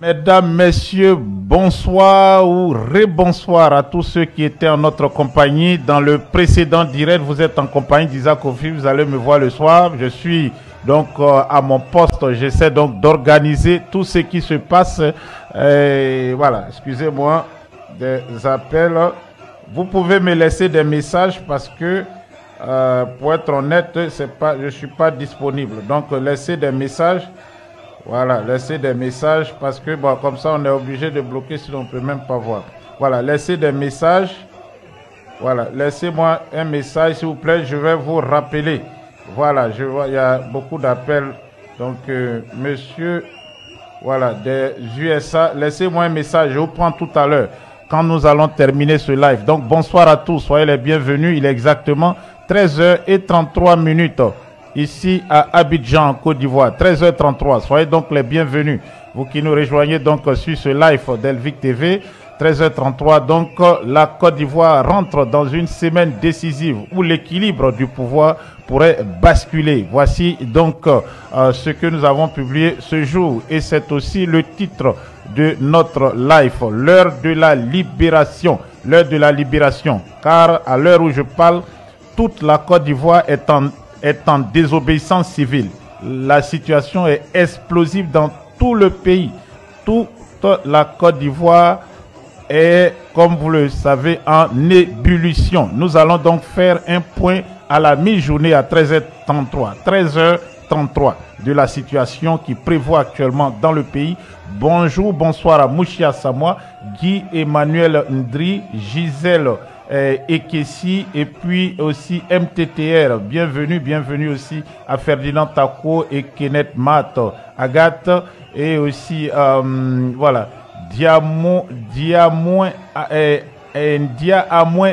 Mesdames, Messieurs, bonsoir ou rebonsoir à tous ceux qui étaient en notre compagnie. Dans le précédent direct, vous êtes en compagnie d'Isaac Kofi, vous allez me voir le soir. Je suis donc à mon poste, j'essaie donc d'organiser tout ce qui se passe. Voilà, excusez-moi, des appels. Vous pouvez me laisser des messages parce que, pour être honnête, je ne suis pas disponible. Donc, laissez des messages. Voilà, laissez des messages parce que, bon, comme ça, on est obligé de bloquer sinon on ne peut même pas voir. Voilà, laissez des messages. Voilà, laissez-moi un message, s'il vous plaît, je vais vous rappeler. Voilà, je vois, il y a beaucoup d'appels. Donc, monsieur, voilà, des USA, laissez-moi un message, je vous prends tout à l'heure quand nous allons terminer ce live. Donc, bonsoir à tous, soyez les bienvenus. Il est exactement 13h33 ici à Abidjan, en Côte d'Ivoire. 13h33, soyez donc les bienvenus. Vous qui nous rejoignez donc sur ce live d'Elvic TV. 13h33, donc la Côte d'Ivoire rentre dans une semaine décisive où l'équilibre du pouvoir pourrait basculer. Voici donc ce que nous avons publié ce jour et c'est aussi le titre de notre live, l'heure de la libération. L'heure de la libération, car à l'heure où je parle, toute la Côte d'Ivoire est en désobéissance civile. La situation est explosive dans tout le pays. Toute la Côte d'Ivoire est, comme vous le savez, en ébullition. Nous allons donc faire un point à la mi-journée à 13h33 de la situation qui prévoit actuellement dans le pays. Bonjour, bonsoir à Mouchia Samoa, Guy Emmanuel Ndri, Gisèle Ekessi et puis aussi MTTR. Bienvenue aussi à Ferdinand Tako et Kenneth Mat, Agathe et aussi voilà. Diamouin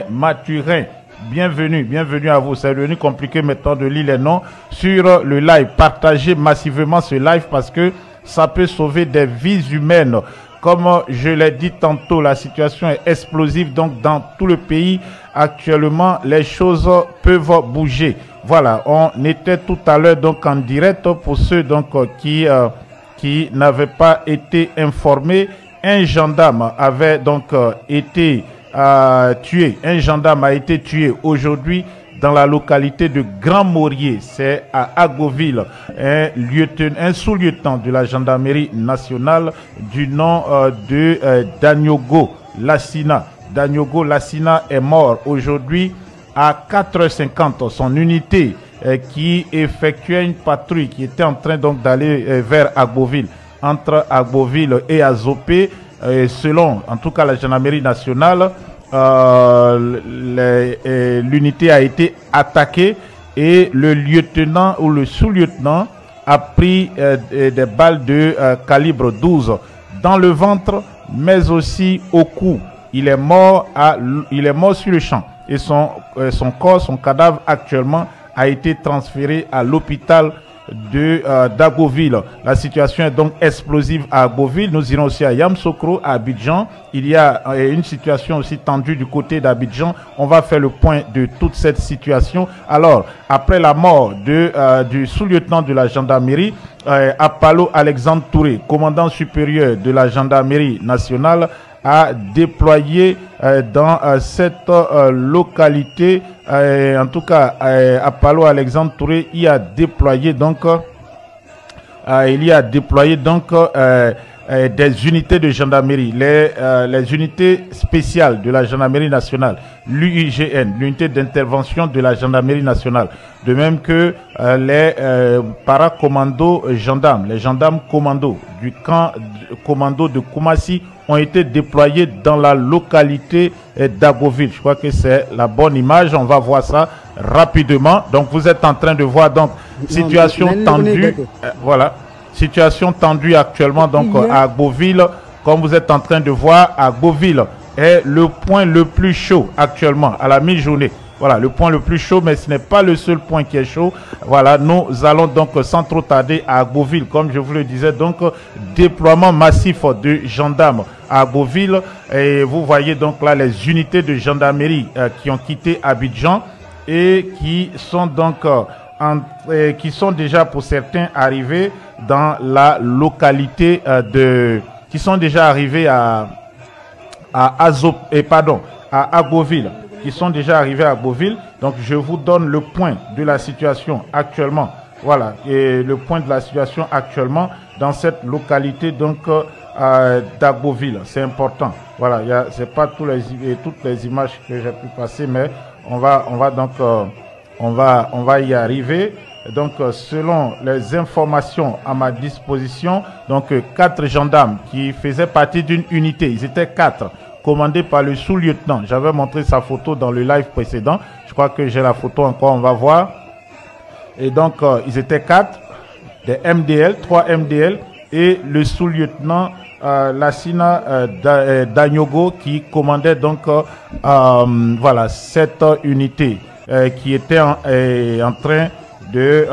Mathurin. Bienvenue à vous. C'est devenu compliqué maintenant de lire les noms sur le live. Partagez massivement ce live parce que ça peut sauver des vies humaines. Comme je l'ai dit tantôt, la situation est explosive donc dans tout le pays. Actuellement, les choses peuvent bouger. Voilà, on était tout à l'heure donc en direct pour ceux donc qui n'avaient pas été informés. Un gendarme avait donc été tué. Un gendarme a été tué aujourd'hui dans la localité de Grand Morier. C'est à Agoville. Un sous-lieutenant de la gendarmerie nationale du nom de Daniogo Lassina. Daniogo Lassina est mort aujourd'hui à 4h50. Son unité qui effectuait une patrouille qui était en train donc d'aller vers Agoville. Entre Agboville et Azopé, selon en tout cas la gendarmerie nationale, l'unité a été attaquée et le lieutenant ou le sous-lieutenant a pris des balles de calibre 12 dans le ventre, mais aussi au cou. Il est mort sur le champ et son corps, son cadavre actuellement a été transféré à l'hôpital d'Agoville. La situation est donc explosive à Agoville. Nous irons aussi à Yamsokro, à Abidjan. Il y a une situation aussi tendue du côté d'Abidjan. On va faire le point de toute cette situation. Alors, après la mort du sous-lieutenant de la gendarmerie, Apollo Alexandre Touré, commandant supérieur de la gendarmerie nationale, a déployé dans cette localité, en tout cas Apollo Alexandre Touré y a déployé donc des unités de gendarmerie, les unités spéciales de la gendarmerie nationale, l'UIGN, l'unité d'intervention de la gendarmerie nationale, de même que les paracommandos gendarmes, les gendarmes commandos du camp commando de Koumassi ont été déployés dans la localité d'Agoville. Je crois que c'est la bonne image. On va voir ça rapidement. Donc vous êtes en train de voir donc situation tendue. Voilà, situation tendue actuellement donc à Agoville. Comme vous êtes en train de voir, Agoville est le point le plus chaud actuellement à la mi-journée. Voilà, le point le plus chaud, mais ce n'est pas le seul point qui est chaud. Voilà, nous allons donc sans trop tarder à Agoville, comme je vous le disais, donc déploiement massif de gendarmes à Agoville. Et vous voyez donc là les unités de gendarmerie qui ont quitté Abidjan et qui sont donc qui sont déjà pour certains arrivés dans la localité qui sont déjà arrivés à Agboville, qui sont déjà arrivés à Agboville. Donc je vous donne le point de la situation actuellement. Voilà, et le point de la situation actuellement dans cette localité donc d'Agboville. C'est important. Voilà, c'est pas toutes les images que j'ai pu passer, mais on va y arriver. Donc, selon les informations à ma disposition, donc 4 gendarmes qui faisaient partie d'une unité, ils étaient 4, commandés par le sous-lieutenant. J'avais montré sa photo dans le live précédent. Je crois que j'ai la photo encore, on va voir. Et donc, ils étaient 4, des MDL, 3 MDL, et le sous-lieutenant Lassina Danyogo qui commandait donc voilà, cette unité qui était en train de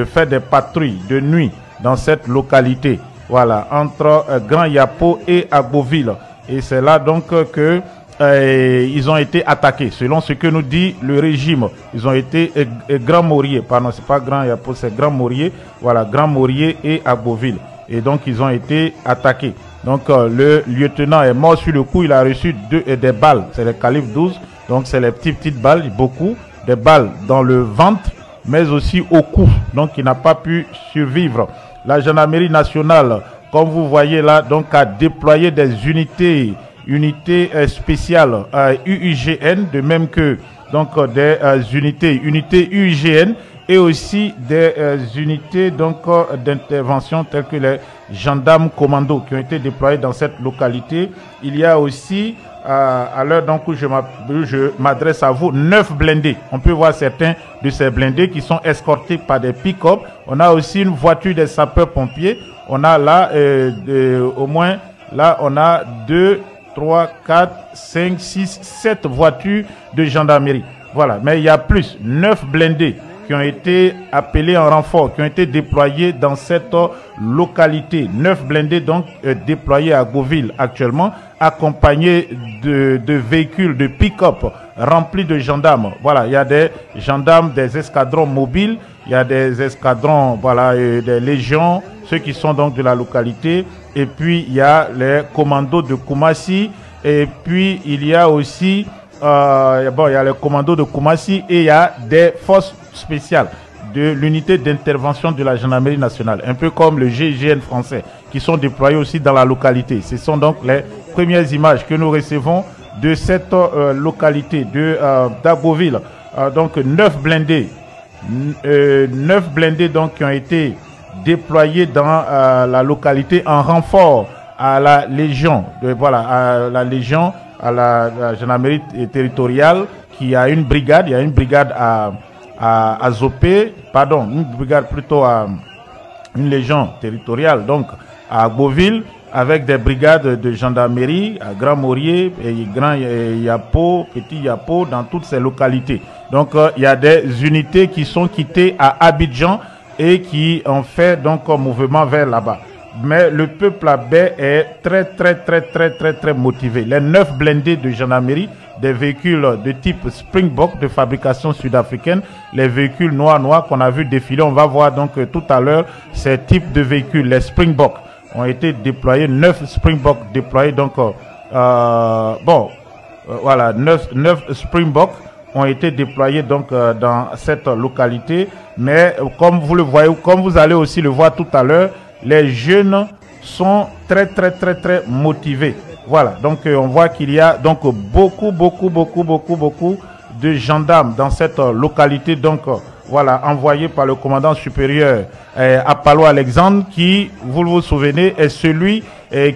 faire des patrouilles de nuit dans cette localité, voilà, entre Grand Yapo et Agboville. Et c'est là donc que ils ont été attaqués, selon ce que nous dit le régime. Ils ont été Grand Morier, pardon, c'est pas Grand Yapo, c'est Grand Morier, voilà, Grand Morier et Agboville. Et donc ils ont été attaqués. Donc le lieutenant est mort sur le coup, il a reçu des balles, c'est le calibre 12, donc c'est les petites balles, beaucoup, des balles dans le ventre, mais aussi au cou, donc il n'a pas pu survivre. La gendarmerie nationale, comme vous voyez là, donc a déployé des unités spéciales UIGN, de même que donc des unités UIGN et aussi des unités donc d'intervention telles que les gendarmes commandos qui ont été déployés dans cette localité. Il y a aussi à l'heure donc où je m'adresse à vous, 9 blindés. On peut voir certains de ces blindés qui sont escortés par des pick-up. On a aussi une voiture des sapeurs-pompiers. On a là au moins, là on a 2, 3, 4, 5, 6, 7 voitures de gendarmerie. Voilà, mais il y a plus, 9 blindés qui ont été appelés en renfort, qui ont été déployés dans cette localité. 9 blindés donc déployés à Agboville actuellement, accompagnés de véhicules de pick-up remplis de gendarmes. Voilà, il y a des gendarmes, des escadrons mobiles, il y a des escadrons, voilà, des légions, ceux qui sont donc de la localité. Et puis il y a les commandos de Koumassi. Et puis il y a aussi il y a les commandos de Koumassi et il y a des forces spéciales de l'unité d'intervention de la gendarmerie nationale, un peu comme le GIGN français, qui sont déployés aussi dans la localité. Ce sont donc les premières images que nous recevons de cette localité d'Agboville. Donc 9 blindés donc qui ont été déployés dans la localité en renfort à la Légion, à la gendarmerie territoriale qui a une brigade. Il y a une brigade à Zopé, pardon, une brigade plutôt à une légion territoriale, donc à Agboville, avec des brigades de gendarmerie à Grand Morier et Grand Yapo, Petit Yapo, dans toutes ces localités. Donc il y a des unités qui sont quittées à Abidjan et qui ont fait donc un mouvement vers là-bas. Mais le peuple à baie est très motivé. Les 9 blindés de gendarmerie, des véhicules de type Springbok de fabrication sud-africaine, les véhicules noirs qu'on a vu défiler, on va voir donc tout à l'heure ces types de véhicules, les Springbok ont été déployés, 9 Springbok déployés, donc voilà, 9 Springbok ont été déployés donc dans cette localité. Mais comme vous le voyez, comme vous allez aussi le voir tout à l'heure, les jeunes sont très motivés. Voilà, donc on voit qu'il y a donc beaucoup de gendarmes dans cette localité, donc voilà, envoyés par le commandant supérieur Apalo Alexandre, qui, vous vous souvenez, est celui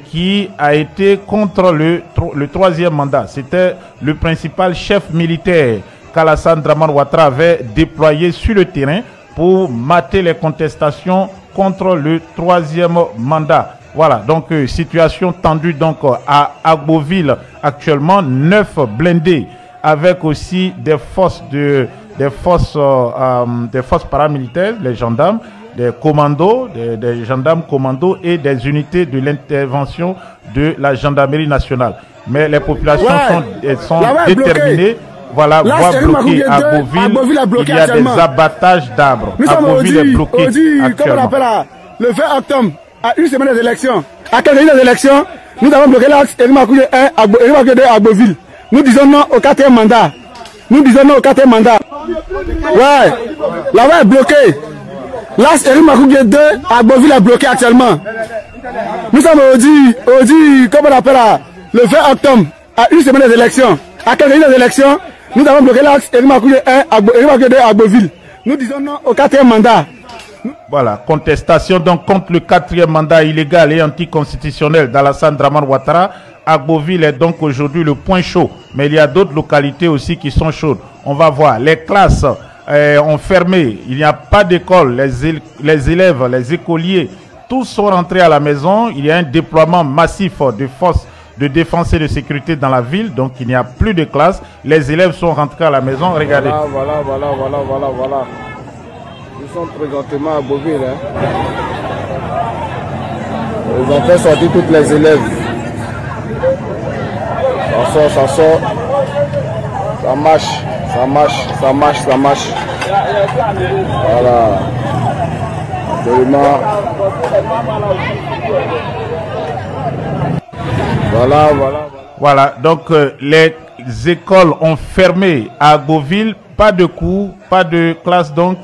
qui a été contre le 3e mandat. C'était le principal chef militaire qu'Alassane Dramane Ouattara avait déployé sur le terrain pour mater les contestations contre le 3e mandat. Voilà, donc situation tendue donc à Agboville actuellement, 9 blindés avec aussi des forces paramilitaires, les gendarmes, des commandos, des gendarmes commandos et des unités de l'intervention de la gendarmerie nationale. Mais les populations sont déterminées. Voilà, voie bloquée à Agboville, il y a des abattages d'arbres. Agboville est bloqué actuellement. Le 20 octobre, À une semaine des élections, à quelques jours des élections, nous avons bloqué l'axe Érimakouye 1 Érimakouye 2 à Beauville. Nous disons non au 4e mandat. Nous disons non au 4e mandat. Ouais, la voie est bloquée. L'axe Érimakouye 2 à Beauville est bloqué actuellement. Nous sommes aujourd'hui, comment on appelle là, le 20 octobre, à une semaine des élections. À quelques jours des élections, nous avons bloqué l'axe Érimakouye 1 Érimakouye 2 à Beauville. Nous disons non au 4e mandat. Voilà, contestation donc contre le 4e mandat illégal et anticonstitutionnel d'Alassane Dramane Ouattara. Agboville est donc aujourd'hui le point chaud. Mais il y a d'autres localités aussi qui sont chaudes. On va voir. Les classes ont fermé. Il n'y a pas d'école. Les élèves, les écoliers, tous sont rentrés à la maison. Il y a un déploiement massif de forces de défense et de sécurité dans la ville. Donc il n'y a plus de classe. Les élèves sont rentrés à la maison. Regardez. Voilà. Nous sommes présentement à Beauville. Hein. Ils ont fait sortir toutes les élèves. Ça sort. Ça marche. Voilà. Absolument. Voilà, donc les écoles ont fermé à Beauville. Pas de cours, pas de classe donc.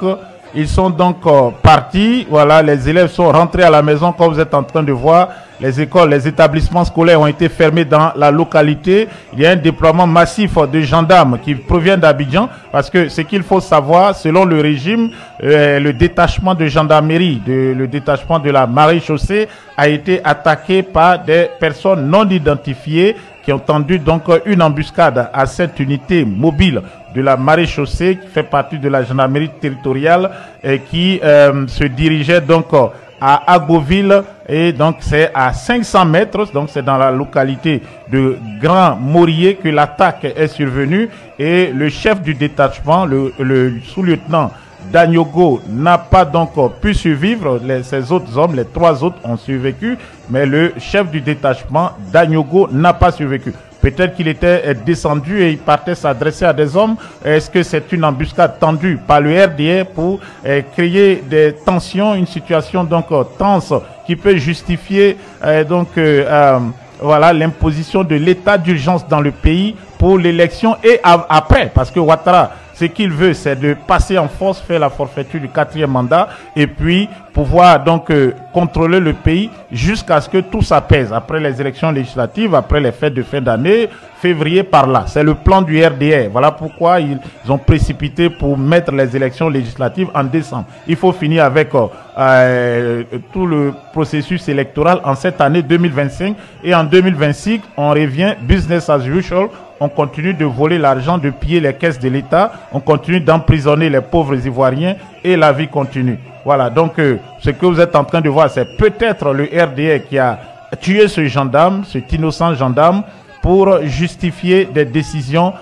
Ils sont donc partis. Voilà, les élèves sont rentrés à la maison comme vous êtes en train de voir. Les écoles, les établissements scolaires ont été fermés dans la localité. Il y a un déploiement massif de gendarmes qui proviennent d'Abidjan. Parce que ce qu'il faut savoir, selon le régime, le détachement de gendarmerie, le détachement de la maréchaussée a été attaqué par des personnes non identifiées qui ont tendu donc une embuscade à cette unité mobile de la maréchaussée qui fait partie de la gendarmerie territoriale et qui se dirigeait donc à Agboville et donc c'est à 500 mètres, donc c'est dans la localité de Grand Morier que l'attaque est survenue et le chef du détachement, le sous-lieutenant Danyogo n'a pas donc pu survivre, ces autres hommes, les 3 autres ont survécu, mais le chef du détachement, Danyogo, n'a pas survécu. Peut-être qu'il était descendu et il partait s'adresser à des hommes. Est-ce que c'est une embuscade tendue par le RDR pour créer des tensions, une situation donc tense qui peut justifier voilà l'imposition de l'état d'urgence dans le pays pour l'élection et après, parce que Ouattara, ce qu'il veut, c'est de passer en force, faire la forfaiture du 4e mandat et puis pouvoir donc contrôler le pays jusqu'à ce que tout s'apaise après les élections législatives, après les fêtes de fin d'année, février par là. C'est le plan du RDR. Voilà pourquoi ils ont précipité pour mettre les élections législatives en décembre. Il faut finir avec tout le processus électoral en cette année 2025 et en 2026, on revient business as usual. On continue de voler l'argent, de piller les caisses de l'État. On continue d'emprisonner les pauvres Ivoiriens et la vie continue. Voilà, donc ce que vous êtes en train de voir, c'est peut-être le RDR qui a tué ce gendarme, cet innocent gendarme, pour justifier des décisions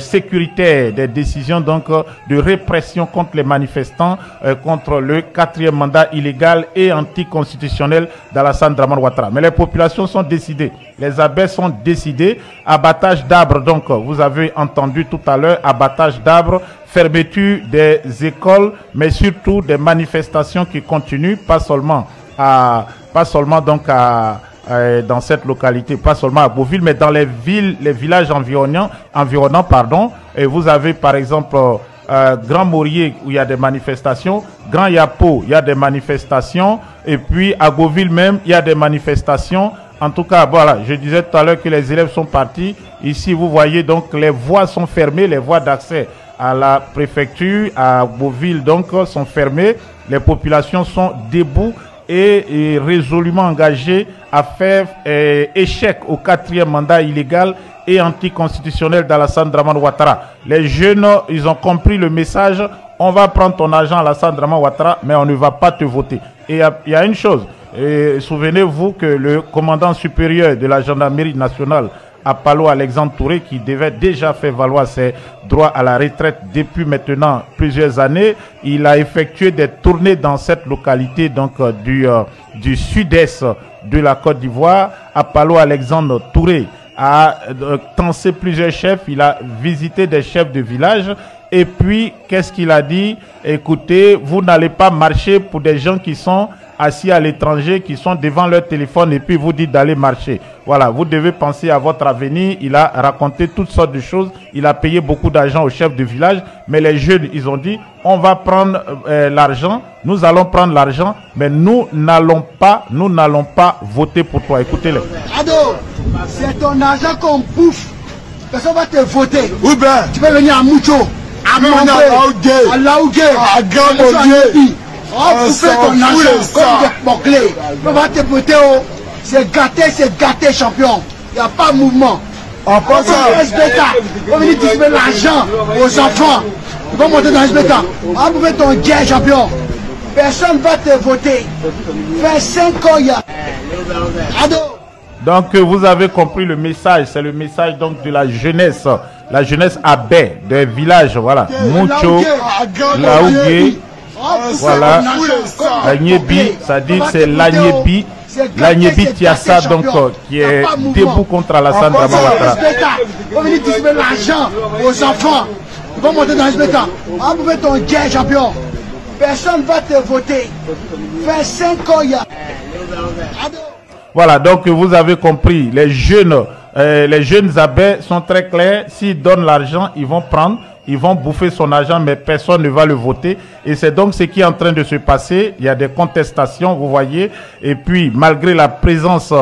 sécuritaires, des décisions donc de répression contre les manifestants, contre le 4e mandat illégal et anticonstitutionnel d'Alassane Dramane Ouattara. Mais les populations sont décidées, les abbés sont décidés, abattage d'arbres, donc vous avez entendu tout à l'heure, abattage d'arbres, fermeture des écoles, mais surtout des manifestations qui continuent, pas seulement donc dans cette localité, pas seulement à Beauville, mais dans les villes, les villages environnants, et vous avez par exemple Grand Morier où il y a des manifestations, Grand Yapo, il y a des manifestations, et puis à Beauville même, il y a des manifestations. En tout cas, voilà, je disais tout à l'heure que les élèves sont partis. Ici, vous voyez donc les voies sont fermées, les voies d'accès à la préfecture, à Beauville donc sont fermées. Les populations sont debout et résolument engagées à faire échec au 4e mandat illégal et anticonstitutionnel d'Alassane Dramane Ouattara. Les jeunes, ils ont compris le message. On va prendre ton argent, Alassane Dramane Ouattara, mais on ne va pas te voter. Et il y a une chose. Souvenez-vous que le commandant supérieur de la gendarmerie nationale, Apalo Alexandre Touré, qui devait déjà faire valoir ses droits à la retraite depuis maintenant plusieurs années, il a effectué des tournées dans cette localité donc du sud-est de la Côte d'Ivoire. Apalo Alexandre Touré a tensé plusieurs chefs, il a visité des chefs de village. Et puis, qu'est-ce qu'il a dit? Écoutez, vous n'allez pas marcher pour des gens qui sont assis à l'étranger qui sont devant leur téléphone et puis vous dites d'aller marcher. Voilà, vous devez penser à votre avenir. Il a raconté toutes sortes de choses. Il a payé beaucoup d'argent au chef de village. Mais les jeunes, ils ont dit, on va prendre l'argent. Nous allons prendre l'argent, mais nous n'allons pas voter pour toi. Écoutez-les. Ado, c'est ton argent qu'on bouffe. Personne va te voter. Où ben? Tu peux venir à Moucho, à Mambé, à Laougué, à Gambogué. On bouffe ton argent comme des bouclés. On va te voter. C'est gâté, champion. Il n'y a pas de mouvement. En passant, on va venir distribuer l'argent aux enfants. Ils vont monter dans SBK. On va bouffer ton guerre, champion. Personne ne va te voter. Fais 5 ans, il y a. Ado. Donc vous avez compris le message, c'est le message donc de la jeunesse abbé des villages, voilà, Moucho, Laougué, voilà, Agnebi, ça dit c'est l'Agnebi, l'Agnebi Tiassa donc qui est debout contre Alassane Draman Ouattara. On va venir distribuer l'argent aux enfants, ils vont monter dans SBK, on va bouffer ton guerre champion, personne ne va te voter, fais 5 ans, il y a. Ado. Voilà, donc vous avez compris, les jeunes abbés sont très clairs. S'ils donnent l'argent, ils vont prendre, ils vont bouffer son argent, mais personne ne va le voter. Et c'est donc ce qui est en train de se passer. Il y a des contestations, vous voyez. Et puis, malgré la présence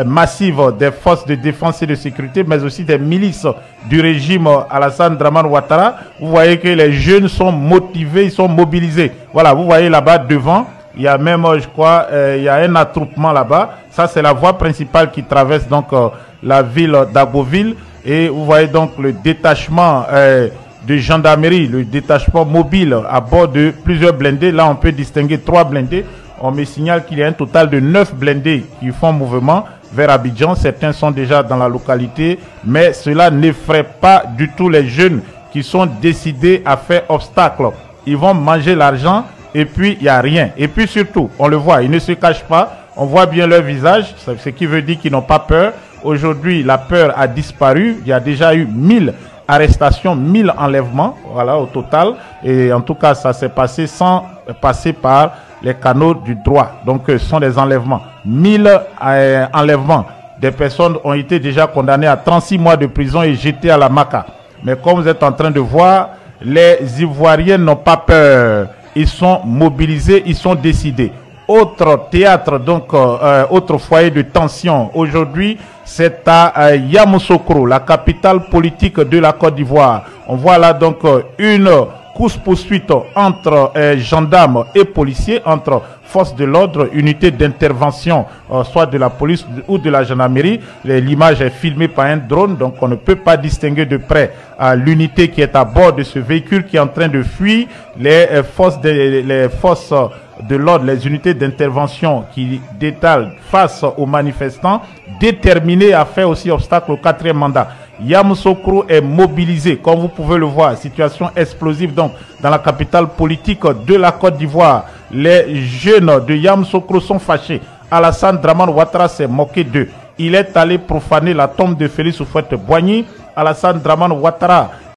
massive des forces de défense et de sécurité, mais aussi des milices du régime Alassane Draman Ouattara, vous voyez que les jeunes sont motivés, ils sont mobilisés. Voilà, vous voyez là-bas devant. Il y a même, je crois, il y a un attroupement là-bas. Ça, c'est la voie principale qui traverse donc la ville d'Agboville. Et vous voyez donc le détachement de gendarmerie, le détachement mobile à bord de plusieurs blindés. Là, on peut distinguer 3 blindés. On me signale qu'il y a un total de 9 blindés qui font mouvement vers Abidjan. Certains sont déjà dans la localité, mais cela n'effraie pas du tout les jeunes qui sont décidés à faire obstacle. Ils vont manger l'argent. Et puis, il n'y a rien. Et puis, surtout, on le voit, ils ne se cachent pas. On voit bien leur visage, ce qui veut dire qu'ils n'ont pas peur. Aujourd'hui, la peur a disparu. Il y a déjà eu 1000 arrestations, 1000 enlèvements, voilà, au total. Et en tout cas, ça s'est passé sans passer par les canaux du droit. Donc, ce sont des enlèvements. 1000 enlèvements. Des personnes ont été déjà condamnées à 36 mois de prison et jetées à la maca. Mais comme vous êtes en train de voir, les Ivoiriens n'ont pas peur. Ils sont mobilisés, ils sont décidés. Autre théâtre, donc, autre foyer de tension. Aujourd'hui, c'est à Yamoussoukro, la capitale politique de la Côte d'Ivoire. On voit là donc une course-poursuite entre gendarmes et policiers, entre forces de l'ordre, unités d'intervention, soit de la police ou de la gendarmerie. L'image est filmée par un drone, donc on ne peut pas distinguer de près l'unité qui est à bord de ce véhicule qui est en train de fuir. Les forces de l'ordre, les unités d'intervention qui détalent face aux manifestants, déterminés à faire aussi obstacle au 4e mandat. Yamoussoukro est mobilisé, comme vous pouvez le voir, situation explosive donc dans la capitale politique de la Côte d'Ivoire. Les jeunes de Yamoussoukro sont fâchés. Alassane Draman Ouattara s'est moqué d'eux. Il est allé profaner la tombe de Félix Houphouët-Boigny. Alassane Draman Ouattara